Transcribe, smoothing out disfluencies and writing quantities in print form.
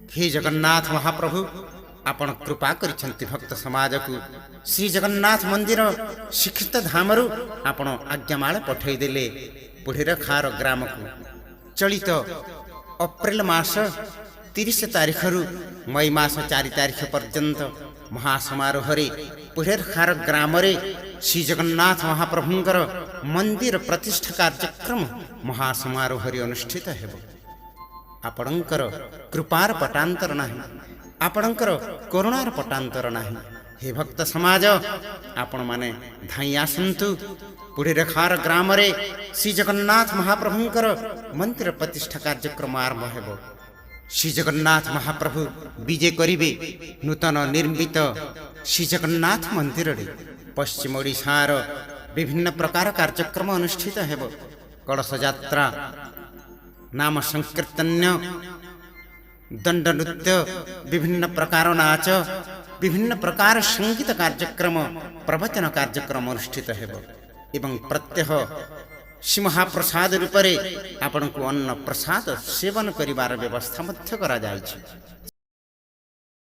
हे जगन्नाथ महाप्रभु आपण कृपा करिछंती भक्त समाज को श्री जगन्नाथ मंदिर शिक्षित धामरु आपण आज्ञामाळ पठै देले बुढ़ीर खार ग्राम को चलित अप्रैल मास 30 तारीख रु मई मास 4 तारीख पर्यंत महासमारोह बुढ़ीर खार ग्राम श्री जगन्नाथ महाप्रभुंकर मंदिर प्रतिष्ठा कार्यक्रम महासमारोह अनुष्ठित हेबो। आपणकर कृपार पटांतर नाही, आपणकर करुणार पटांतर नाही। हे भक्त समाज आपण माने धाई आसंतु बुढ़ीर खार ग्राम श्री जगन्नाथ महाप्रभुंकर मंदिर प्रतिष्ठा कार्यक्रम आरंभ हेबो। श्री जगन्नाथ महाप्रभु विजय करिवे नूतन निर्मित श्री जगन्नाथ मंदिर पश्चिम ओडिशार विभिन्न प्रकार कार्यक्रम अनुष्ठित हेबो। कलश यात्रा, नाम संकीर्तन्य, दंड नृत्य, विभिन्न प्रकार नाच, विभिन्न प्रकार संगीत कार्यक्रम, प्रवचन कार्यक्रम अनुष्ठित हेबो एवं प्रत्यह श्री महाप्रसाद रूप आपन को अन्न प्रसाद सेवन करिवार व्यवस्था मध्य करा जायछि।